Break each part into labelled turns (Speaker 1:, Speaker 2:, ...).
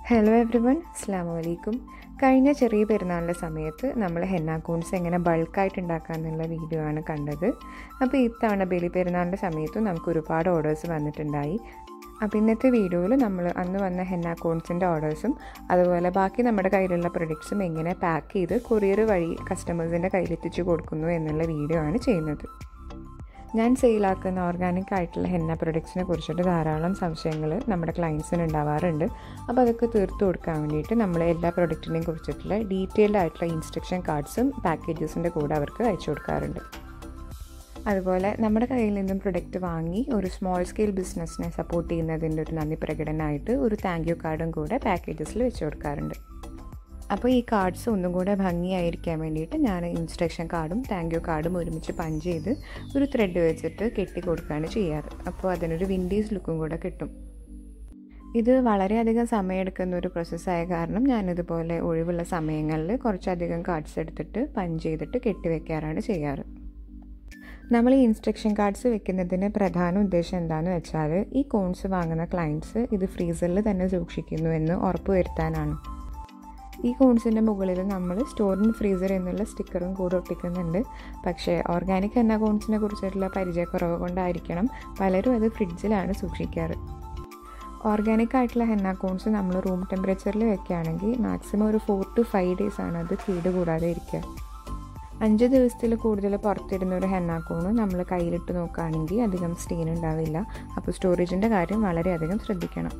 Speaker 1: Hello everyone, അസ്സലാമു അലൈക്കും. കഴിഞ്ഞ ചെറിയ പെരുന്നാളിൻ്റെ സമയത്ത് നമ്മൾ ഹെന്ന കോൺസ് എങ്ങനെ ബൾക്കായിട്ട് ഉണ്ടാക്കാമെന്നുള്ള വീഡിയോ ആണ് കണ്ടത്. അപ്പോൾ ഇത്തവണ ബലി പെരുന്നാളിൻ്റെ സമയത്തും നമുക്ക് ഒരുപാട് ഓർഡേഴ്സ് വന്നിട്ടുണ്ടായി. അപ്പോൾ ഇന്നത്തെ വീഡിയോയിൽ നമ്മൾ അന്ന് വന്ന ഹെന്ന കോൺസിൻ്റെ ഓർഡേഴ്സും അതുപോലെ ബാക്കി നമ്മുടെ കയ്യിലുള്ള പ്രൊഡക്ട്സും എങ്ങനെ പാക്ക് ചെയ്ത് കൊറിയർ വഴി കസ്റ്റമേഴ്സിൻ്റെ കയ്യിലെത്തിച്ച് കൊടുക്കുന്നു എന്നുള്ള വീഡിയോ ആണ് ചെയ്യുന്നത്. ഞാൻ സെയിലാക്കുന്ന ഓർഗാനിക് ആയിട്ടുള്ള ഹെന്ന പ്രൊഡക്ട്സിനെ കുറിച്ചിട്ട് ധാരാളം സംശയങ്ങൾ നമ്മുടെ ക്ലയൻസിന് ഉണ്ടാവാറുണ്ട്. അപ്പോൾ അതൊക്കെ തീർത്തു കൊടുക്കാൻ വേണ്ടിയിട്ട് നമ്മൾ എല്ലാ പ്രൊഡക്റ്റിനെയും കുറിച്ചിട്ടുള്ള ഡീറ്റെയിൽഡ് ആയിട്ടുള്ള ഇൻസ്ട്രക്ഷൻ കാർഡ്സും പാക്കേജസിൻ്റെ കൂടെ അവർക്ക് അയച്ചു കൊടുക്കാറുണ്ട്. അതുപോലെ നമ്മുടെ കയ്യിൽ നിന്നും പ്രൊഡക്റ്റ് വാങ്ങി ഒരു സ്മോൾ സ്കെയിൽ ബിസിനസ്സിനെ സപ്പോർട്ട് ചെയ്യുന്നതിൻ്റെ ഒരു നന്ദി പ്രകടനമായിട്ട് ഒരു താങ്ക് യു കാർഡും കൂടെ പാക്കേജസിൽ വെച്ച് കൊടുക്കാറുണ്ട്. അപ്പോൾ ഈ കാർഡ്സ് ഒന്നും കൂടെ ഭംഗിയായിരിക്കാൻ വേണ്ടിയിട്ട് ഞാൻ ഇൻസ്ട്രക്ഷൻ കാർഡും താങ്ക് യു കാർഡും ഒരുമിച്ച് പഞ്ച് ചെയ്ത് ഒരു ത്രെഡ് വെച്ചിട്ട് കെട്ടി കൊടുക്കുകയാണ് ചെയ്യാറ്. അപ്പോൾ അതിനൊരു വിൻറ്റേജ് ലുക്കും കൂടെ കിട്ടും. ഇത് വളരെയധികം സമയമെടുക്കുന്ന ഒരു പ്രോസസ്സായ കാരണം ഞാനിതുപോലെ ഒഴിവുള്ള സമയങ്ങളിൽ കുറച്ചധികം കാർഡ്സ് എടുത്തിട്ട് പഞ്ച് ചെയ്തിട്ട് കെട്ടി വയ്ക്കാറാണ് ചെയ്യാറ്. നമ്മൾ ഈ ഇൻസ്ട്രക്ഷൻ കാർഡ്സ് വെക്കുന്നതിന് പ്രധാന ഉദ്ദേശം എന്താണെന്ന് വെച്ചാൽ ഈ കോൺസ് വാങ്ങുന്ന ക്ലയൻറ്റ്സ് ഇത് ഫ്രീസറിൽ തന്നെ സൂക്ഷിക്കുന്നു എന്ന് ഉറപ്പുവരുത്താനാണ്. ഈ കോൺസിൻ്റെ മുകളിൽ നമ്മൾ സ്റ്റോർ ഇൻ ഫ്രീസർ എന്നുള്ള സ്റ്റിക്കറും കൂടെ ഒട്ടിക്കുന്നുണ്ട്. പക്ഷേ ഓർഗാനിക് ഹെന്ന കോൺസിനെ കുറിച്ചിട്ടുള്ള പരിചയക്കുറവ് കൊണ്ടായിരിക്കണം പലരും അത് ഫ്രിഡ്ജിലാണ് സൂക്ഷിക്കാറ്. ഓർഗാനിക് ആയിട്ടുള്ള ഹെന്ന കോൺസ് നമ്മൾ റൂം ടെമ്പറേച്ചറിൽ വെക്കുകയാണെങ്കിൽ മാക്സിമം ഒരു 4 to 5 days ആണ് അത് കേടുകൂടാതെ ഇരിക്കുക. 5 ദിവസത്തിൽ കൂടുതൽ പുറത്തിടുന്ന ഒരു ഹെന്ന കോണ് നമ്മൾ കയ്യിലിട്ട് നോക്കുകയാണെങ്കിൽ അധികം സ്റ്റെയിൻ ഉണ്ടാവില്ല. അപ്പോൾ സ്റ്റോറേജിൻ്റെ കാര്യം വളരെയധികം ശ്രദ്ധിക്കണം.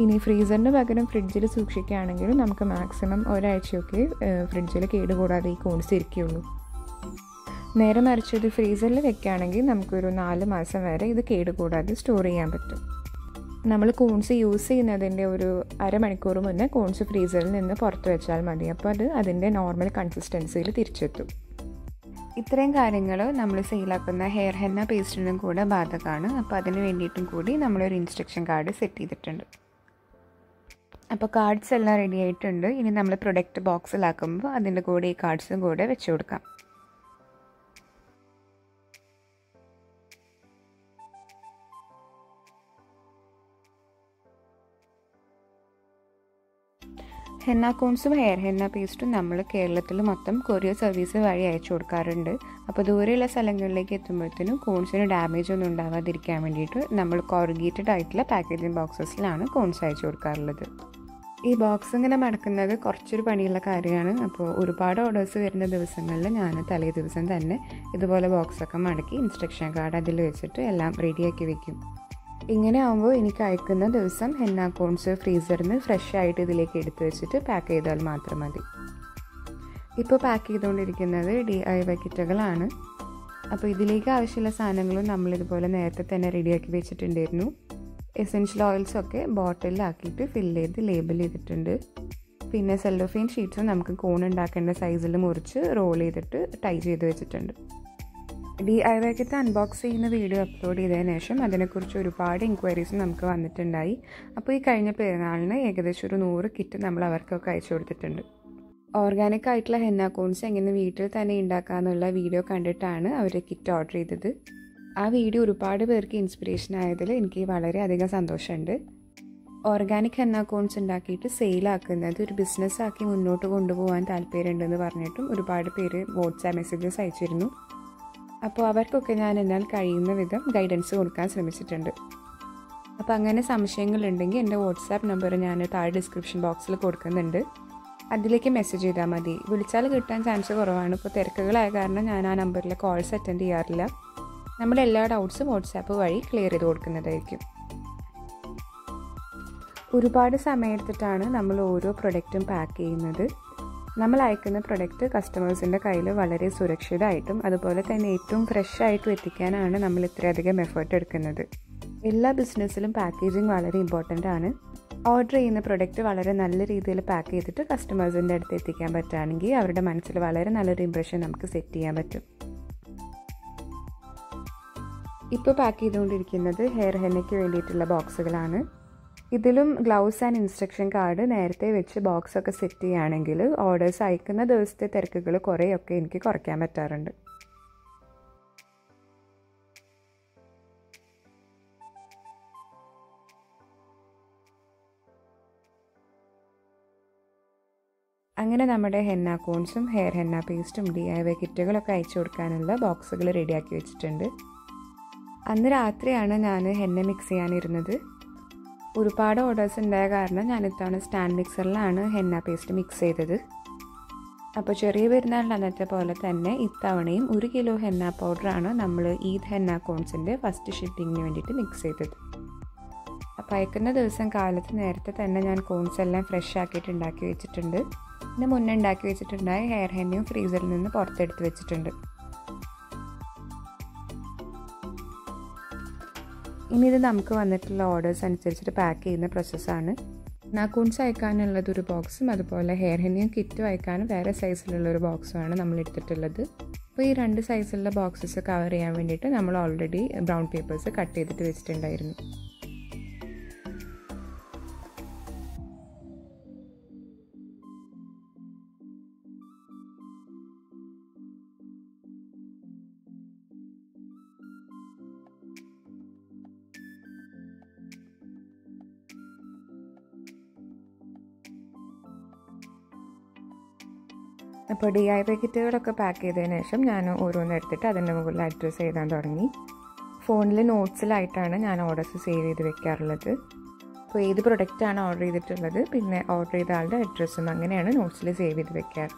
Speaker 1: ഇനി ഫ്രീസറിന് പകരം ഫ്രിഡ്ജിൽ സൂക്ഷിക്കുകയാണെങ്കിൽ നമുക്ക് മാക്സിമം ഒരാഴ്ചയൊക്കെ ഫ്രിഡ്ജിൽ കേടുകൂടാതെ ഈ കോൺസ് ഇരിക്കുകയുള്ളൂ. നേരെ മറിച്ച് ഇത് ഫ്രീസറിൽ വെക്കുകയാണെങ്കിൽ നമുക്കൊരു 4 മാസം വരെ ഇത് കേടുകൂടാതെ സ്റ്റോർ ചെയ്യാൻ പറ്റും. നമ്മൾ കോൺസ് യൂസ് ചെയ്യുന്നതിൻ്റെ ഒരു അരമണിക്കൂർ മുന്നേ കോൺസ് ഫ്രീസറിൽ നിന്ന് പുറത്ത് വെച്ചാൽ മതി. അപ്പോൾ അത് അതിൻ്റെ നോർമൽ കൺസിസ്റ്റൻസിയിൽ തിരിച്ചെത്തും. ഇത്രയും കാര്യങ്ങൾ നമ്മൾ സെയിലാക്കുന്ന ഹെയർ ഹെന്ന പേസ്റ്റിനും കൂടെ ബാധകമാണ്. അപ്പോൾ അതിന് വേണ്ടിയിട്ടും കൂടി നമ്മളൊരു ഇൻസ്ട്രക്ഷൻ കാർഡ് സെറ്റ് ചെയ്തിട്ടുണ്ട്. അപ്പോൾ കാർഡ്സ് എല്ലാം റെഡി ആയിട്ടുണ്ട്. ഇനി നമ്മൾ പ്രൊഡക്റ്റ് ബോക്സിലാക്കുമ്പോൾ അതിൻ്റെ കൂടെ ഈ കാർഡ്സും കൂടെ വെച്ച് കൊടുക്കാം. ഹെന്ന കോൺസും ഹെയർ ഹെന്ന പേസ്റ്റും നമ്മൾ കേരളത്തിൽ മൊത്തം കൊറിയർ സർവീസ് വഴി അയച്ചു കൊടുക്കാറുണ്ട്. അപ്പോൾ ദൂരെയുള്ള സ്ഥലങ്ങളിലേക്ക് എത്തുമ്പോഴത്തേനും കോൺസിന് ഡാമേജ് ഒന്നും ഉണ്ടാവാതിരിക്കാൻ വേണ്ടിയിട്ട് നമ്മൾ കോറിഗേറ്റഡ് ആയിട്ടുള്ള പാക്കേജിംഗ് ബോക്സസിലാണ് കോൺസ് അയച്ചു കൊടുക്കാറുള്ളത്. ഈ ബോക്സ് ഇങ്ങനെ മടക്കുന്നത് കുറച്ചൊരു പണിയുള്ള കാര്യമാണ്. അപ്പോൾ ഒരുപാട് ഓർഡേഴ്സ് വരുന്ന ദിവസങ്ങളിൽ ഞാൻ തലേ ദിവസം തന്നെ ഇതുപോലെ ബോക്സൊക്കെ മടക്കി ഇൻസ്ട്രക്ഷൻ കാർഡ് അതിൽ വെച്ചിട്ട് എല്ലാം റെഡിയാക്കി വെക്കും. ഇങ്ങനെ ആകുമ്പോൾ എനിക്ക് അയക്കുന്ന ദിവസം ഹെന്ന കോൺസ് ഫ്രീസറിൽ നിന്ന് ഫ്രഷ് ആയിട്ട് ഇതിലേക്ക് എടുത്തു വെച്ചിട്ട് പാക്ക് ചെയ്താൽ മാത്രം മതി. ഇപ്പോൾ പാക്ക് ചെയ്തുകൊണ്ടിരിക്കുന്നത് DIY കിറ്റുകളാണ്. അപ്പോൾ ഇതിലേക്ക് ആവശ്യമുള്ള സാധനങ്ങളും നമ്മളിതുപോലെ നേരത്തെ തന്നെ റെഡിയാക്കി വെച്ചിട്ടുണ്ടായിരുന്നു. എസെൻഷ്യൽ ഓയിൽസൊക്കെ ബോട്ടിലാക്കിയിട്ട് ഫില്ല് ചെയ്ത് ലേബൽ ചെയ്തിട്ടുണ്ട്. പിന്നെ സെല്ലോഫെയിൻ ഷീറ്റ്സും നമുക്ക് കോൺ ഉണ്ടാക്കേണ്ട സൈസിൽ മുറിച്ച് റോൾ ചെയ്തിട്ട് ടൈ ചെയ്ത് വെച്ചിട്ടുണ്ട്. DIY കിറ്റ് അൺബോക്സ് ചെയ്യുന്ന വീഡിയോ അപ്ലോഡ് ചെയ്തതിന് ശേഷം അതിനെക്കുറിച്ച് ഒരുപാട് എൻക്വയറീസ് നമുക്ക് വന്നിട്ടുണ്ടായി. അപ്പോൾ ഈ കഴിഞ്ഞ പെരുന്നാളിന് ഏകദേശം ഒരു 100 കിറ്റ് നമ്മൾ അവർക്കൊക്കെ അയച്ചു കൊടുത്തിട്ടുണ്ട്. ഓർഗാനിക് ആയിട്ടുള്ള ഹെന്ന കോൺസ് എങ്ങനെ വീട്ടിൽ തന്നെ ഉണ്ടാക്കാമെന്നുള്ള വീഡിയോ കണ്ടിട്ടാണ് അവർ കിറ്റ് ഓർഡർ ചെയ്തത്. ആ വീഡിയോ ഒരുപാട് പേർക്ക് ഇൻസ്പിറേഷൻ ആയതിൽ എനിക്ക് വളരെയധികം സന്തോഷമുണ്ട്. ഓർഗാനിക് ഹെന്ന കോൺസ് ഉണ്ടാക്കിയിട്ട് സെയിലാക്കുന്നത് ഒരു ബിസിനസ്സാക്കി മുന്നോട്ട് കൊണ്ടുപോകാൻ താല്പര്യമുണ്ടെന്ന് പറഞ്ഞിട്ടും ഒരുപാട് പേര് വാട്സാപ്പ് മെസ്സേജസ് അയച്ചിരുന്നു. അപ്പോൾ അവർക്കൊക്കെ ഞാൻ എന്നാൽ കഴിയുന്ന വിധം ഗൈഡൻസ് കൊടുക്കാൻ ശ്രമിച്ചിട്ടുണ്ട്. അപ്പോൾ അങ്ങനെ സംശയങ്ങളുണ്ടെങ്കിൽ എൻ്റെ വാട്സാപ്പ് നമ്പർ ഞാൻ താഴെ ഡിസ്ക്രിപ്ഷൻ ബോക്സിൽ കൊടുക്കുന്നുണ്ട്. അതിലേക്ക് മെസ്സേജ് ചെയ്താൽ മതി. വിളിച്ചാൽ കിട്ടാൻ ചാൻസ് കുറവാണ്. ഇപ്പോൾ തിരക്കുകളായ കാരണം ഞാൻ ആ നമ്പറിൽ കോൾസ് അറ്റൻഡ് ചെയ്യാറില്ല. നമ്മുടെ എല്ലാ ഡൗട്ട്സും വാട്സാപ്പ് വഴി ക്ലിയർ ചെയ്ത് കൊടുക്കുന്നതായിരിക്കും. ഒരുപാട് സമയമെടുത്തിട്ടാണ് നമ്മൾ ഓരോ പ്രൊഡക്റ്റും പാക്ക് ചെയ്യുന്നത്. നമ്മൾ അയക്കുന്ന പ്രൊഡക്റ്റ് കസ്റ്റമേഴ്സിൻ്റെ കയ്യിൽ വളരെ സുരക്ഷിതമായിട്ടും അതുപോലെ തന്നെ ഏറ്റവും ഫ്രഷ് ആയിട്ടും എത്തിക്കാനാണ് നമ്മൾ ഇത്രയധികം എഫേർട്ട് എടുക്കുന്നത്. എല്ലാ ബിസിനസ്സിലും പാക്കേജിങ് വളരെ ഇമ്പോർട്ടൻ്റ് ആണ്. ഓർഡർ ചെയ്യുന്ന പ്രൊഡക്റ്റ് വളരെ നല്ല രീതിയിൽ പാക്ക് ചെയ്തിട്ട് കസ്റ്റമേഴ്സിൻ്റെ അടുത്ത് എത്തിക്കാൻ പറ്റുകയാണെങ്കിൽ അവരുടെ മനസ്സിൽ വളരെ നല്ലൊരു ഇംപ്രഷൻ നമുക്ക് സെറ്റ് ചെയ്യാൻ പറ്റും. ഇപ്പോൾ പാക്ക് ചെയ്തുകൊണ്ടിരിക്കുന്നത് ഹെയർ ഹെന്നയ്ക്ക് വേണ്ടിയിട്ടുള്ള ബോക്സുകളാണ്. ഇതിലും ഗ്ലൗസ് ആൻഡ് ഇൻസ്ട്രക്ഷൻ കാർഡ് നേരത്തെ വെച്ച് ബോക്സൊക്കെ സെറ്റ് ചെയ്യുകയാണെങ്കിൽ ഓർഡേഴ്സ് അയക്കുന്ന ദിവസത്തെ തിരക്കുകൾ കുറേയൊക്കെ എനിക്ക് കുറയ്ക്കാൻ പറ്റാറുണ്ട്. അങ്ങനെ നമ്മുടെ ഹെന്ന കോൺസും ഹെയർ ഹെന്ന പേസ്റ്റും DIY കിറ്റുകളൊക്കെ അയച്ചു കൊടുക്കാനുള്ള ബോക്സുകൾ റെഡിയാക്കി വെച്ചിട്ടുണ്ട്. അന്ന് രാത്രിയാണ് ഞാൻ ഹെന്ന മിക്സ് ചെയ്യാനിരുന്നത്. ഒരുപാട് ഓർഡേഴ്സ് ഉണ്ടായ കാരണം ഞാൻ ഇത്തവണ സ്റ്റാൻഡ് മിക്സറിലാണ് ഹെന്ന പേസ്റ്റ് മിക്സ് ചെയ്തത്. അപ്പോൾ ചെറിയ പെരുന്നാളിൻ്റെ അന്നത്തെ പോലെ തന്നെ ഇത്തവണയും 1 കിലോ ഹെന്ന പൗഡറാണ് നമ്മൾ ഈദ് ഹെന്ന കോൺസിൻ്റെ ഫസ്റ്റ് ഷിപ്പിങ്ങിന് വേണ്ടിയിട്ട് മിക്സ് ചെയ്തത്. അപ്പോൾ അയക്കുന്ന ദിവസം കാലത്ത് നേരത്തെ തന്നെ ഞാൻ കോൺസ് എല്ലാം ഫ്രഷ് ആക്കിയിട്ട് ഉണ്ടാക്കി വെച്ചിട്ടുണ്ട്. ഇതിന് മുന്നേ ഉണ്ടാക്കി വെച്ചിട്ടുണ്ടായ ഹെയർ ഹെന്നയും ഫ്രീസറിൽ നിന്ന് പുറത്തെടുത്ത് വെച്ചിട്ടുണ്ട്. ഇനി ഇത് നമുക്ക് വന്നിട്ടുള്ള ഓർഡേഴ്സ് അനുസരിച്ചിട്ട് പാക്ക് ചെയ്യുന്ന പ്രോസസ്സാണ്. കോൺസ് അയക്കാനുള്ളത് ഒരു ബോക്സും അതുപോലെ ഹെയർ ഹെന്നയും കിറ്റും അയക്കാനും വേറെ സൈസിലുള്ള ഒരു ബോക്സുമാണ് നമ്മൾ എടുത്തിട്ടുള്ളത്. അപ്പോൾ ഈ 2 സൈസിലുള്ള ബോക്സസ് കവർ ചെയ്യാൻ വേണ്ടിയിട്ട് നമ്മൾ ഓൾറെഡി ബ്രൗൺ പേപ്പേഴ്സ് കട്ട് ചെയ്തിട്ട് വെച്ചിട്ടുണ്ടായിരുന്നു. അപ്പോൾ DIY കിറ്റുകളൊക്കെ പാക്ക് ചെയ്തതിന് ശേഷം ഞാൻ ഓരോന്ന് എടുത്തിട്ട് അതിൻ്റെ മുകളിൽ അഡ്രസ്സ് എഴുതാൻ തുടങ്ങി. ഫോണിൽ നോട്ട്സിലായിട്ടാണ് ഞാൻ ഓർഡേഴ്സ് സേവ് ചെയ്ത് വെക്കാറുള്ളത്. അപ്പോൾ ഏത് പ്രൊഡക്റ്റാണ് ഓർഡർ ചെയ്തിട്ടുള്ളത്, പിന്നെ ഓർഡർ ചെയ്ത ആളുടെ അഡ്രസ്സും അങ്ങനെയാണ് നോട്ട്സിൽ സേവ് ചെയ്ത് വെക്കാറ്.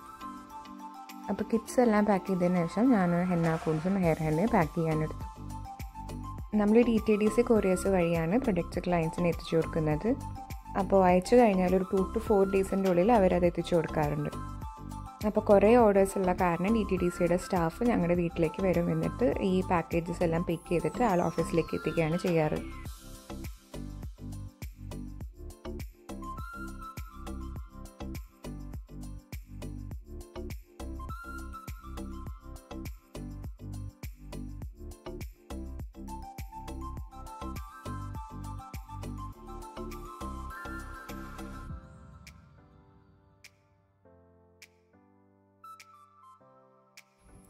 Speaker 1: അപ്പോൾ കിറ്റ്സ് എല്ലാം പാക്ക് ചെയ്തതിന് ശേഷം ഞാൻ ഹെന്ന കോൺസും ഹെയർ ഹെന്നയും പാക്ക് ചെയ്യാനെടുത്തു. നമ്മൾ DTDC കൊറിയേഴ്സ് വഴിയാണ് പ്രൊഡക്റ്റ്സ് ക്ലയൻസിന് എത്തിച്ചു കൊടുക്കുന്നത്. അപ്പോൾ അയച്ചു കഴിഞ്ഞാൽ ഒരു 2 to 4 ഡേയ്സിൻ്റെ ഉള്ളിൽ അവരത് എത്തിച്ചു കൊടുക്കാറുണ്ട്. അപ്പോൾ കുറേ ഓർഡേഴ്സ് ഉള്ള കാരണം DTDCയുടെ സ്റ്റാഫ് ഞങ്ങളുടെ വീട്ടിലേക്ക് വരും. എന്നിട്ട് ഈ പാക്കേജസ് എല്ലാം പിക്ക് ചെയ്തിട്ട് ആൾ ഓഫീസിലേക്ക് എത്തിക്കുകയാണ് ചെയ്യാറ്.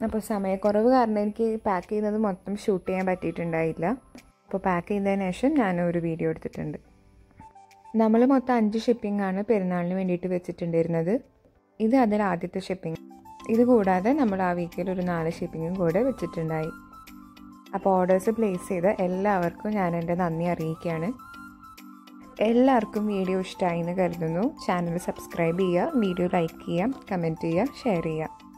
Speaker 1: അപ്പോൾ സമയക്കുറവ് കാരണം എനിക്ക് പാക്ക് ചെയ്യുന്നത് മൊത്തം ഷൂട്ട് ചെയ്യാൻ പറ്റിയിട്ടുണ്ടായില്ല. അപ്പോൾ പാക്ക് ചെയ്തതിന് ശേഷം ഞാനൊരു വീഡിയോ എടുത്തിട്ടുണ്ട്. നമ്മൾ മൊത്തം 5 ഷിപ്പിംഗ് ആണ് പെരുന്നാളിന് വേണ്ടിയിട്ട് വെച്ചിട്ടുണ്ടായിരുന്നത്. ഇത് അതിൽ ആദ്യത്തെ ഷിപ്പിംഗ്. ഇത് കൂടാതെ നമ്മൾ ആ വീക്കിൽ ഒരു 4 ഷിപ്പിങ്ങും കൂടെ വെച്ചിട്ടുണ്ടായി. അപ്പോൾ ഓർഡേഴ്സ് പ്ലേസ് ചെയ്ത എല്ലാവർക്കും ഞാൻ എൻ്റെ നന്ദി അറിയിക്കുകയാണ്. എല്ലാവർക്കും വീഡിയോ ഇഷ്ടമായി എന്ന് കരുതുന്നു. ചാനൽ സബ്സ്ക്രൈബ് ചെയ്യുക, വീഡിയോ ലൈക്ക് ചെയ്യുക, കമൻറ്റ് ചെയ്യുക, ഷെയർ ചെയ്യുക.